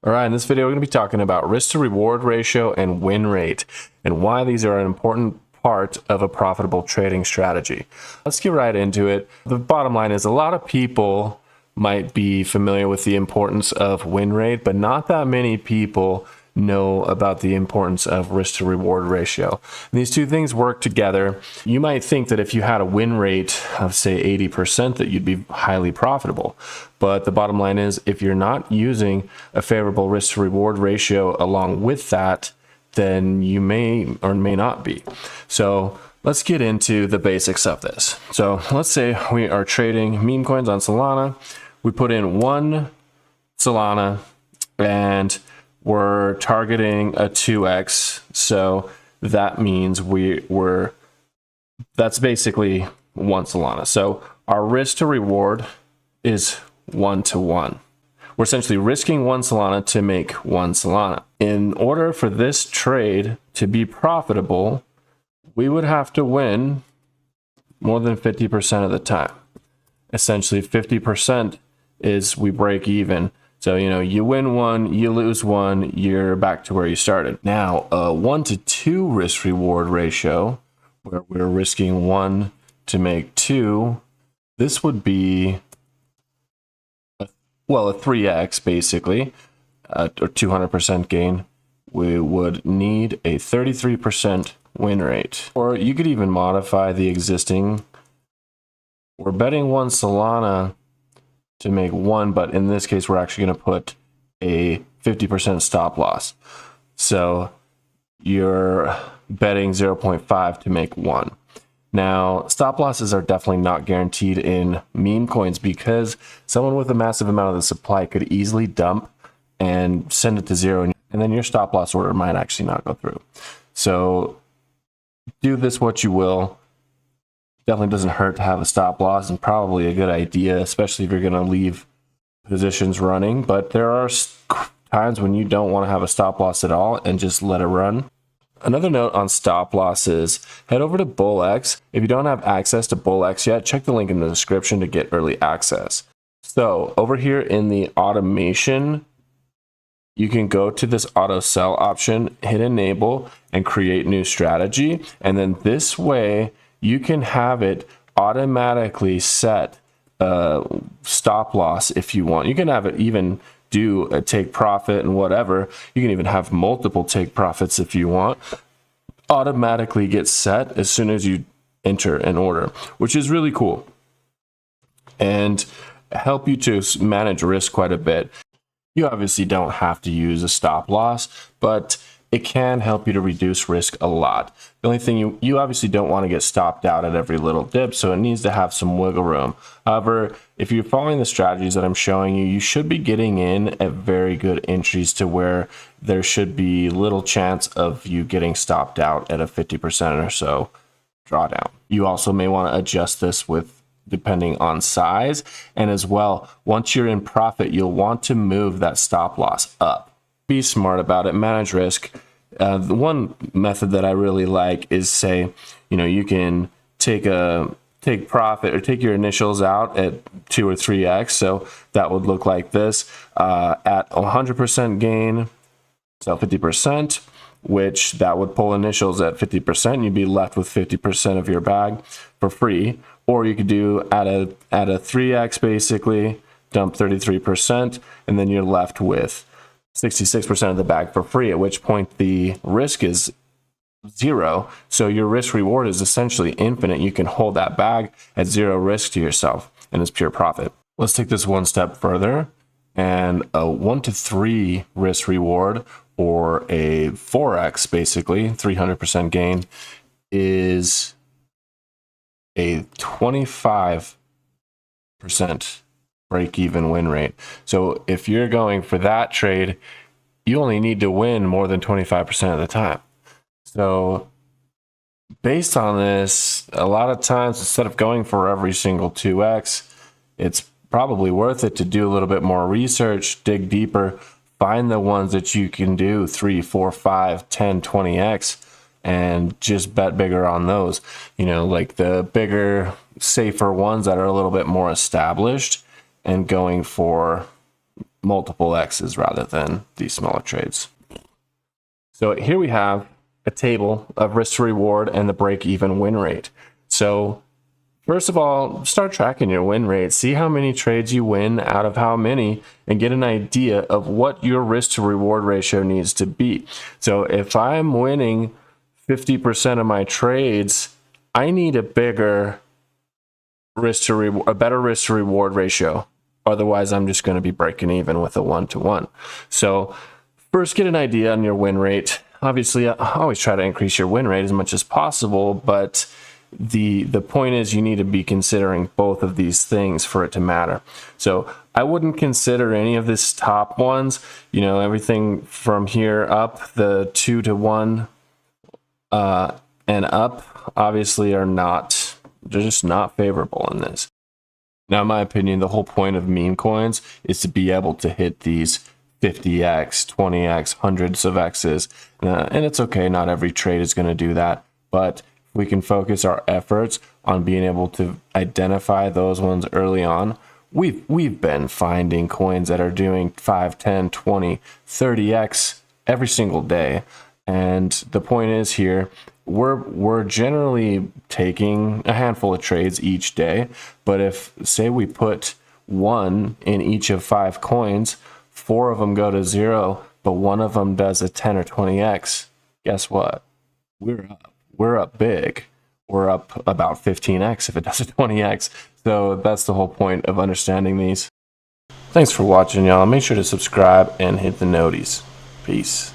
All right, in this video, we're going to be talking about risk to reward ratio and win rate and why these are an important part of a profitable trading strategy. Let's get right into it. The bottom line is a lot of people might be familiar with the importance of win rate, but not that many people know about the importance of risk to reward ratio. And these two things work together. You might think that if you had a win rate of say 80% that you'd be highly profitable. But the bottom line is if you're not using a favorable risk to reward ratio along with that, then you may or may not be. So let's get into the basics of this. So let's say we are trading meme coins on Solana. We put in one Solana and we're targeting a 2x. So that means that's basically one Solana. So our risk to reward is 1 to 1. We're essentially risking one Solana to make one Solana. In order for this trade to be profitable, we would have to win more than 50% of the time. Essentially 50% is we break even. So, you win one, you lose one, you're back to where you started. Now, a 1 to 2 risk reward ratio, where we're risking 1 to make 2, this would be, a 3x basically, or 200% gain. We would need a 33% win rate. Or you could even modify the existing. We're betting one Solana to make one, but in this case, we're actually going to put a 50% stop loss. So you're betting 0.5 to make one. Now, stop losses are definitely not guaranteed in meme coins because someone with a massive amount of the supply could easily dump and send it to zero, and then your stop loss order might actually not go through. So do this what you will. Definitely doesn't hurt to have a stop loss, and probably a good idea, especially if you're going to leave positions running. But there are times when you don't want to have a stop loss at all and just let it run. Another note on stop losses, head over to BullX. If you don't have access to BullX yet, check the link in the description to get early access. So over here in the automation, you can go to this auto sell option, hit enable, and create new strategy. And then this way, you can have it automatically set a stop loss if you want. You can have it even do a take profit and whatever. You can even have multiple take profits if you want. Automatically get set as soon as you enter an order, which is really cool and help you to manage risk quite a bit. You obviously don't have to use a stop loss, but it can help you to reduce risk a lot. The only thing you obviously don't want to get stopped out at every little dip, so it needs to have some wiggle room. However, if you're following the strategies that I'm showing you, you should be getting in at very good entries to where there should be little chance of you getting stopped out at a 50% or so drawdown. You also may want to adjust this depending on size, and as well, once you're in profit, you'll want to move that stop loss up. Be smart about it, manage risk. The one method that I really like is say, you can take profit or take your initials out at 2 or 3x. So that would look like this at 100% gain, so 50%, which that would pull initials at 50%. You'd be left with 50% of your bag for free. Or you could do at a 3x basically, dump 33%, and then you're left with 66% of the bag for free, at which point the risk is 0. So your risk reward is essentially infinite. You can hold that bag at 0 risk to yourself and it's pure profit. Let's take this one step further, and a 1 to 3 risk reward, or a 4x basically, 300% gain, is a 25% break-even win rate. So if you're going for that trade, you only need to win more than 25% of the time. So based on this, a lot of times, instead of going for every single 2x, it's probably worth it to do a little bit more research, dig deeper, find the ones that you can do 3, 4, 5, 10, 20x, and just bet bigger on those. Like the bigger, safer ones that are a little bit more established, and going for multiple X's rather than these smaller trades. So here we have a table of risk to reward and the break-even win rate. So first of all, start tracking your win rate. See how many trades you win out of how many and get an idea of what your risk to reward ratio needs to be. So if I'm winning 50% of my trades, I need a better risk to reward ratio. Otherwise, I'm just going to be breaking even with a 1-to-1. So first, get an idea on your win rate. Obviously, I always try to increase your win rate as much as possible, but the point is you need to be considering both of these things for it to matter. So I wouldn't consider any of this top ones. You know, everything from here up, the 2-to-1 and up, obviously they're just not favorable in this. Now, in my opinion, the whole point of meme coins is to be able to hit these 50x, 20x, hundreds of x's. And it's okay, not every trade is going to do that. But if we can focus our efforts on being able to identify those ones early on, we've been finding coins that are doing 5, 10, 20, 30x every single day. And the point is here, we're generally taking a handful of trades each day, but if, say, we put 1 in each of 5 coins, 4 of them go to 0, but 1 of them does a 10 or 20x, guess what? We're up big. We're up about 15x if it does a 20x. So that's the whole point of understanding these. Thanks for watching, y'all. Make sure to subscribe and hit the noties. Peace.